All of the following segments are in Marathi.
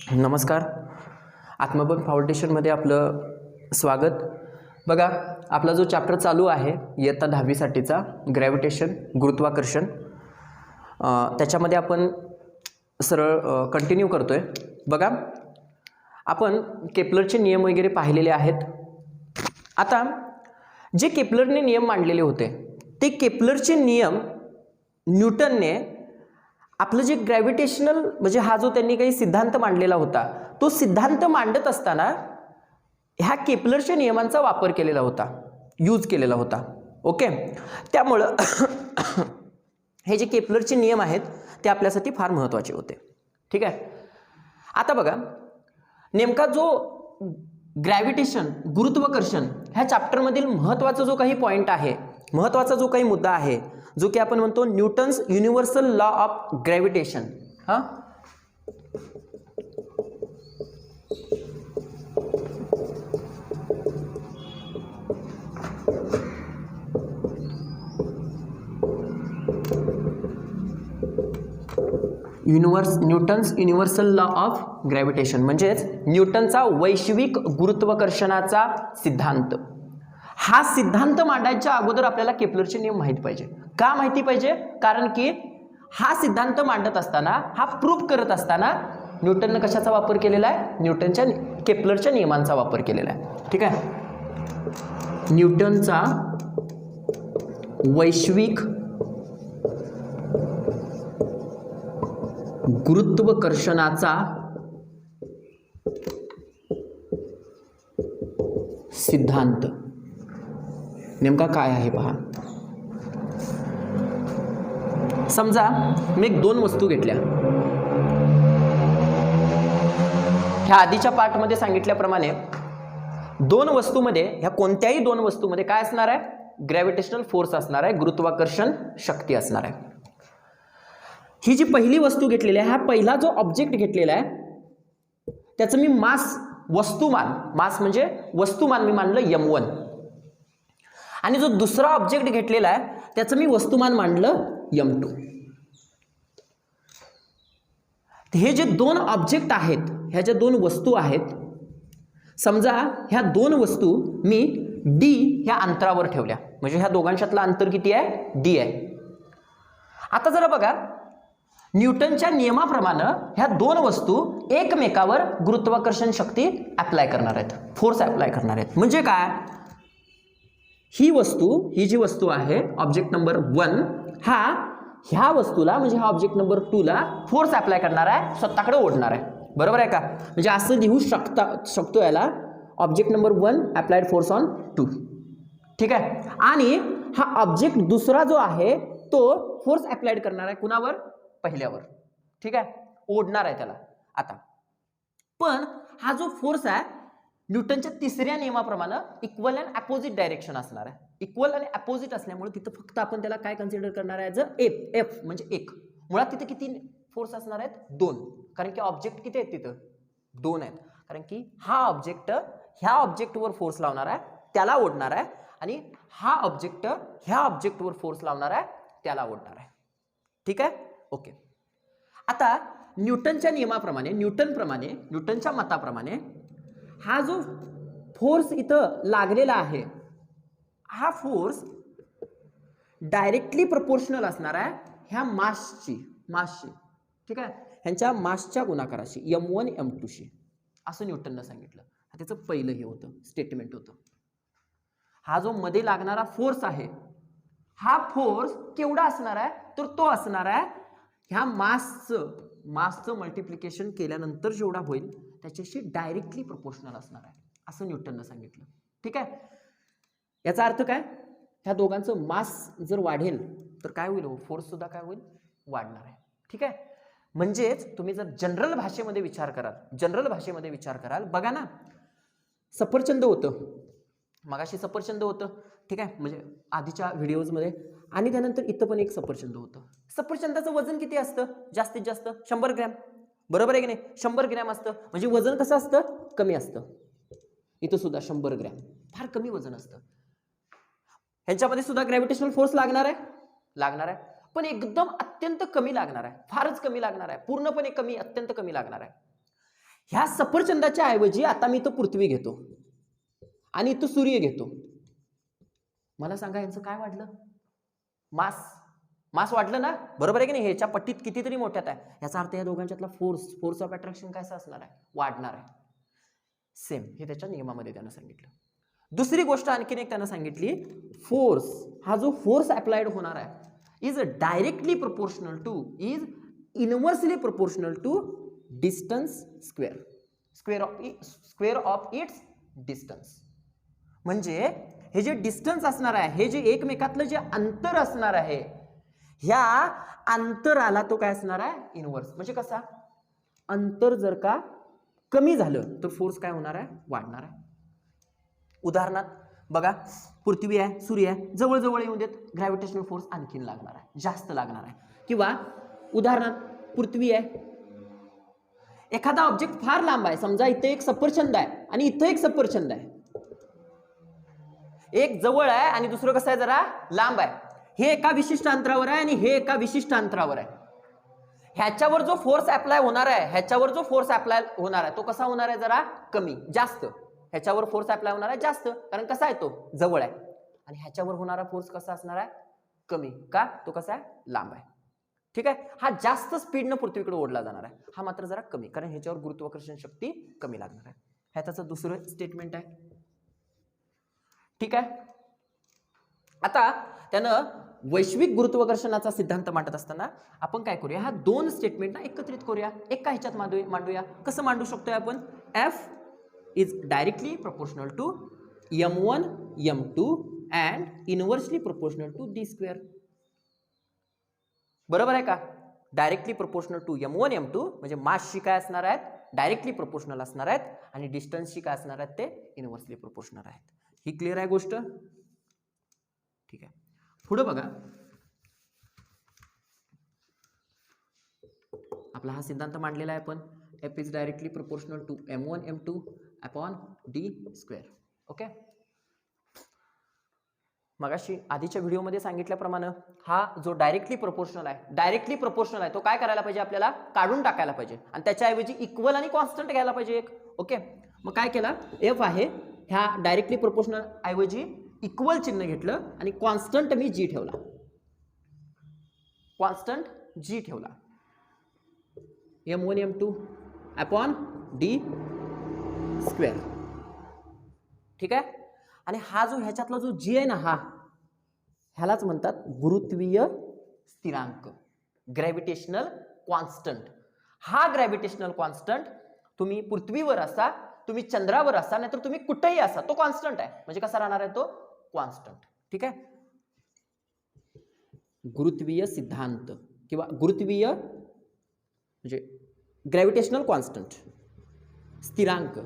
नमस्कार. आत्मबल फाउंडेशनमध्ये आपलं स्वागत. बघा, आपला जो चॅप्टर चालू आहे इयत्ता 10वी साठीचा ग्रॅव्हिटेशन, गुरुत्वाकर्षण, त्याच्यामध्ये आपण सरळ कंटिन्यू करतोय. बघा, आपण केपलरचे नियम वगैरे पाहिलेले आहेत. आता जे केपलरने नियम मांडलेले होते ते केपलरचे नियम न्यूटनने आपलं जे ग्रॅव्हिटेशनल म्हणजे हा जो त्यांनी काही सिद्धांत मांडलेला होता तो सिद्धांत मांडत असताना ह्या केपलरच्या नियमांचा वापर केलेला होता, यूज केलेला होता. ओके, त्यामुळं हे जे केपलरचे नियम आहेत ते आपल्यासाठी फार महत्त्वाचे होते. ठीक आहे. आता बघा, नेमका जो ग्रॅव्हिटेशन, गुरुत्वाकर्षण ह्या चॅप्टरमधील महत्त्वाचा जो काही पॉईंट आहे, महत्त्वाचा जो काही मुद्दा आहे, जो की आपण म्हणतो Newton's universal law of gravitation. हा, Newton's universal law of gravitation म्हणजेच न्यूटनचा वैश्विक गुरुत्वाकर्षणाचा सिद्धांत. हा सिद्धांत मांडायच्या अगोदर आपल्याला केपलरचे नियम माहिती पाहिजे. का माहिती पाहिजे? कारण की हा सिद्धांत मांडत असताना, हा प्रूफ करत असताना न्यूटनने कशाचा वापर केलेला आहे? न्यूटनच्या केपलरच्या नियमांचा वापर केलेला आहे. ठीक आहे. न्यूटनचा वैश्विक गुरुत्वाकर्षणाचा सिद्धांत नेमका काय आहे पहा. समजा मी दोन वस्तू घेतल्या. ह्या आधीच्या पार्टमध्ये सांगितल्याप्रमाणे दोन वस्तूमध्ये, ह्या कोणत्याही दोन वस्तूमध्ये काय असणार आहे? ग्रॅव्हिटेशनल फोर्स असणार आहे, गुरुत्वाकर्षण शक्ती असणार आहे. ही जी पहिली वस्तू घेतलेली आहे, हा पहिला जो ऑब्जेक्ट घेतलेला आहे त्याचं मी मास, वस्तुमान, मास म्हणजे वस्तुमान मी मानलं m1, आणि जो दुसरा ऑब्जेक्ट घेतलेला आहे त्याचं मी वस्तुमान मानलं m2. हे जे दोन ऑब्जेक्ट आहेत, ह्या ज्या दोन वस्तू आहेत, समजा ह्या दोन वस्तू मी d ह्या अंतरावर ठेवल्या, म्हणजे ह्या दोघांच्यातलं अंतर किती आहे? d आहे. आता जरा बघा, न्यूटनच्या नियमाप्रमाणे ह्या दोन वस्तू एकमेकावर गुरुत्वाकर्षण शक्ती अप्लाय करणार आहेत, फोर्स अप्लाय करणार आहेत. म्हणजे काय? ही वस्तू, ही जी वस्तू आहे ऑब्जेक्ट नंबर 1, हा ह्या वस्तूला म्हणजे हा ऑब्जेक्ट नंबर 2 ला फोर्स अप्लाय करणार आहे, स्वतःकडे ओढणार आहे. बरोबर आहे का? म्हणजे असं लिहू शकतो याला, object number 1 applied force on 2. ठीक आहे. आणि हा ऑब्जेक्ट दुसरा जो आहे तो फोर्स अप्लाइड करणार आहे कुणावर? पहिल्यावर. ठीक आहे, ओढणार आहे त्याला. आता पण हा जो फोर्स आहे न्यूटनच्या तिसऱ्या नियमाप्रमाणे इक्वल अँड अपोजिट डायरेक्शन असणार आहे. इक्वल आणि अपोजिट असल्यामुळे तिथं फक्त आपण त्याला काय कन्सिडर करणार आहे? जर एफ म्हणजे एक. मुळात तिथे किती फोर्स असणार आहेत? 2. कारण की ऑब्जेक्ट किती आहेत तिथं? 2 आहेत. कारण की हा ऑब्जेक्ट ह्या ऑब्जेक्टवर फोर्स लावणार आहे, त्याला ओढणार आहे, आणि हा ऑब्जेक्ट ह्या ऑब्जेक्टवर फोर्स लावणार आहे, त्याला ओढणार आहे. ठीक आहे. ओके. आता न्यूटनच्या नियमाप्रमाणे, न्यूटनच्या मताप्रमाणे हा जो फोर्स इथं लागलेला आहे, हा फोर्स डायरेक्टली प्रोपोर्शनल असणार आहे ह्या मासची. ठीक आहे, ह्यांच्या मासच्या गुणाकाराशी, m1 m2 शी, असं न्यूटननं सांगितलं. त्याचं पहिलं हे होतं, स्टेटमेंट होतं. हा जो मध्ये लागणारा फोर्स आहे, हा फोर्स केवढा असणार आहे? तर तो असणार आहे ह्या मासचं मल्टिप्लिकेशन केल्यानंतर जेवढा होईल त्याच्याशी डायरेक्टली प्रोपोर्शनल असणार आहे, असं न्यूटननं सांगितलं. ठीक आहे. याचा अर्थ काय? ह्या दोघांचं मास जर वाढेल तर काय होईल? फोर्स सुद्धा काय होईल? वाढणार आहे. ठीक आहे. म्हणजेच तुम्ही जर जनरल भाषेमध्ये विचार कराल, बघा ना, सफरचंद होतं मगाशी, सफरचंद होतं. ठीक आहे, म्हणजे आधीच्या व्हिडिओजमध्ये, आणि त्यानंतर इथं पण एक सफरचंद होतं. सफरचंदाचं वजन किती असतं? जास्तीत जास्त 100 ग्रॅम. बरोबर आहे की नाही? 100 ग्रॅम असतं. म्हणजे वजन कसं असतं? कमी असतं. इथं सुद्धा 100 ग्रॅम, फार कमी वजन असतं. ह्यांच्यामध्ये सुद्धा ग्रॅव्हिटेशनल फोर्स लागणार आहे, पण एकदम अत्यंत कमी लागणार आहे, फारच कमी लागणार आहे, पूर्णपणे कमी, अत्यंत कमी लागणार आहे. ह्या सफरचंदाच्या ऐवजी आता मी तो पृथ्वी घेतो आणि तो सूर्य घेतो, मला सांगा यांचं काय वाढलं? मास वाढलं ना, बरोबर आहे की नाही? ह्याच्या पट्टीत कितीतरी मोठ्यात आहे, याचा अर्थ या दोघांच्यातला फोर्स ऑफ अट्रॅक्शन काय असणार आहे? वाढणार आहे. सेम हे त्याच्या नियमामध्ये त्यानं सांगितलं. दुसरी गोष्ट आणखीन एक त्यानं सांगितली, फोर्स हा जो फोर्स अप्लाइड होणार आहे is directly proportional to inversely proportional to distance square of its distance. म्हणजे हे जे डिस्टन्स असणार आहे, हे जे एकमेकातलं जे अंतर असणार आहे, ह्या अंतराला तो काय असणार आहे? इनवर्स. म्हणजे कसा? अंतर जर का कमी झालं तर फोर्स काय होणार आहे? वाढणार आहे. उदाहरणार्थ बघा, पृथ्वी आहे, सूर्य आहे, जवळ येऊन देत, ग्रॅव्हिटेशनल फोर्स आणखीन लागणार आहे, जास्त लागणार आहे. किंवा उदाहरणार्थ पृथ्वी आहे, एखादा ऑब्जेक्ट फार लांब आहे, समजा इथे एक सफरचंद आहे आणि इथं एक सफरचंद आहे, एक जवळ आहे आणि दुसरं कसं आहे? जरा लांब आहे. हे एका विशिष्ट अंतरावर आहे आणि हे एका विशिष्ट अंतरावर आहे. ह्याच्यावर जो फोर्स अप्लाय होणार आहे, तो कसा होणार आहे? जरा कमी. जास्त ह्याच्यावर फोर्स अप्लाय होणार आहे जास्त, कारण कसा आहे? तो जवळ आहे. आणि ह्याच्यावर होणारा फोर्स कसा असणार आहे? कमी. का? तो कसा आहे? लांब आहे. ठीक आहे. हा जास्त स्पीडनं पृथ्वीकडे ओढला जाणार आहे, हा मात्र जरा कमी, कारण ह्याच्यावर गुरुत्वाकर्षण शक्ती कमी लागणार आहे. हे त्याचं दुसरं स्टेटमेंट आहे. ठीक आहे. आता त्यानं वैश्विक गुरुत्वाकर्षणाचा सिद्धांत मांडत असताना आपण काय करूया? हा दोन स्टेटमेंटना एकत्रित करूया, एका ह्याच्यात मांडूया. कसं मांडू शकतोय आपण? F is directly proportional to m1 m2 and inversely proportional to d². बरोबर आहे का? Directly proportional to m1 m2 म्हणजे मासशी काय असणार आहेत? डायरेक्टली प्रोपोर्शनल असणार आहेत, आणि डिस्टन्सशी काय असणार आहेत? ते इनवर्सली प्रोपोर्शनल आहेत. ही क्लिअर आहे गोष्ट? ठीक आहे. पुढे बघा, आपला हा सिद्धांत मांडलेला आहे आपण, F is directly proportional to m1 m2 upon d². Okay. मगाशी आधीच्या व्हिडिओमध्ये सांगितल्याप्रमाणे हा जो डायरेक्टली प्रोपोर्शनल आहे तो काय करायला पाहिजे? आपल्याला काढून टाकायला पाहिजे आणि त्याच्याऐवजी इक्वल आणि कॉन्स्टंट घ्यायला पाहिजे एक. ओके. मग काय केला? F आहे, ह्या डायरेक्टली प्रोपोर्शनल ऐवजी इक्वल चिन्ह घेतलं आणि कॉन्स्टंट मी जी ठेवला. m1 m2 upon d². ठीक आहे. आणि हा जो ह्याच्यातला जो जी आहे ना, ह्यालाच म्हणतात गुरुत्वीय स्थिरांक, ग्रॅव्हिटेशनल कॉन्स्टंट. हा ग्रॅव्हिटेशनल कॉन्स्टंट तुम्ही पृथ्वीवर असा, तुम्ही चंद्रावर असा, नाहीतर तुम्ही कुठेही असा, तो कॉन्स्टंट आहे. म्हणजे कसा राहणार आहे? तो कॉन्स्टंट. ठीक आहे. गुरुत्वीय सिद्धांत किंवा गुरुत्वीय म्हणजे ग्रॅव्हिटेशनल कॉन्स्टंट, स्थिरांक.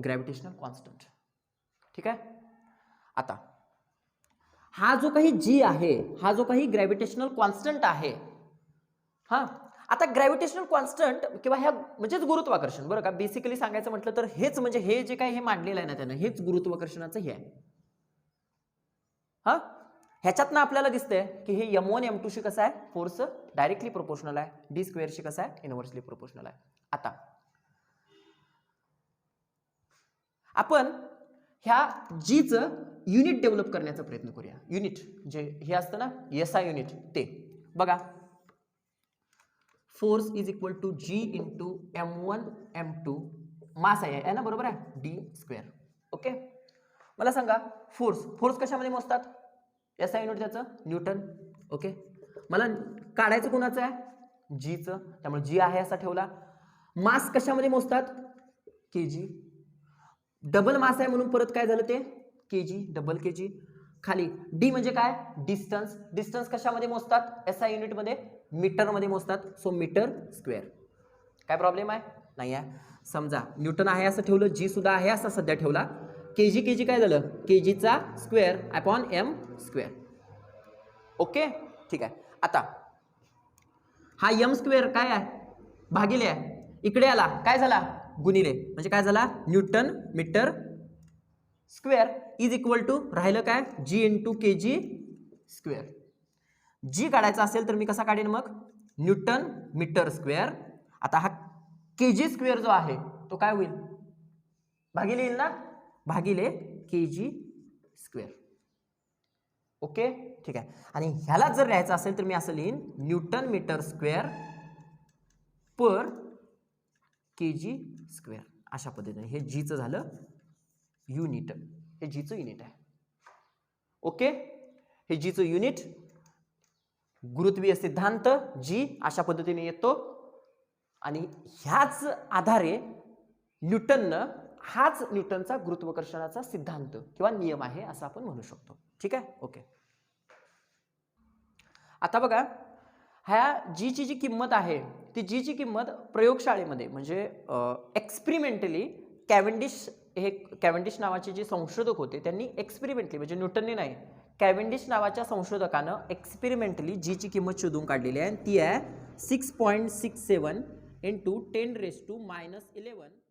Gravitational constant. ठीक आहे. आता हा जो काही जी आहे, हा जो काही ग्रॅव्हिटेशनल कॉन्स्टंट आहे, हा आता ग्रॅव्हिटेशनल कॉन्स्टंट किंवा ह्या म्हणजेच गुरुत्वाकर्षण, बरं का? बेसिकली सांगायचं म्हटलं तर हेच, म्हणजे हे जे काही हे मांडलेलं आहे ना त्यानं, हेच गुरुत्वाकर्षणाचं हे आहे. हा ह्याच्यातनं आपल्याला दिसतंय की हे m1 m2 शी कसं आहे? फोर्स डायरेक्टली प्रोपोर्शनल आहे, d² शी कसं आहे? इनवर्सली प्रोपोर्शनल आहे. आता आपण ह्या जीचं युनिट डेव्हलप करण्याचा प्रयत्न करूया. युनिट जे हे असतं ना, SI युनिट, ते बघा. Force is equal to G into m1 m2, mass आहे ना, बरोबर आहे, d². ओके. मला सांगा, फोर्स कशामध्ये मोजतात? SI युनिट त्याचं न्यूटन. ओके. मला काढायचं कोणाचं आहे? जीचं, त्यामुळे जी आहे असा ठेवला. मास कशामध्ये मोजतात? kg. डबल मास आहे म्हणून परत काय झालं? ते kg, डबल kg. खाली डी म्हणजे काय? डिस्टन्स कशामध्ये मोजतात? SI युनिट मध्ये, मीटर मध्ये मोजतात. सो मीटर². काय प्रॉब्लेम आहे? नाही आहे. समजा न्यूटन आहे असं ठेवलं, जी सुद्धा आहे असं सध्या ठेवला. kg काय झालं? kg² upon m². ओके. ठीक आहे. आता हा m² काय आहे? भागिले आहे. इकडे आला काय झाला? गुणिले. म्हणजे काय झाला? Newton metre square is equal to राहिलं काय जी इंटू के जी स्क्वेअर. जी काढायचा असेल तर मी कसा काढेन मग न्यूटन मीटर स्क्वेअर. आता हा के जी स्क्वेअर जो आहे तो काय होईल भागिले येईल ना भागिले के जी स्क्वेअर. ओके ठीक आहे. आणि ह्याला जर लिहायचं असेल तर मी असं लिहीन न्यूटन मीटर स्क्वेअर पर के जी स्क्वेअर. अशा पद्धतीने हे जीचं झालं युनिट. हे जीचं युनिट आहे. ओके हे जीचं युनिट गुरुत्वीय सिद्धांत जी अशा पद्धतीने येतो. आणि ह्याच आधारे न्यूटननं हाच न्यूटनचा गुरुत्वाकर्षणाचा सिद्धांत किंवा नियम आहे असं आपण म्हणू शकतो. ठीक आहे. ओके आता बघा ह्या जीची जी किंमत आहे ती जीची किंमत प्रयोगशाळेमध्ये म्हणजे एक्सपेरिमेंटली कॅव्हेंडिश नावाचे जे संशोधक होते त्यांनी एक्सपेरिमेंटली म्हणजे न्यूटनने नाही कॅव्हेंडिश नावाच्या संशोधकानं एक्सपेरिमेंटली जीची किंमत शोधून काढलेली आहे. ती आहे 6.67 × 10⁻⁻11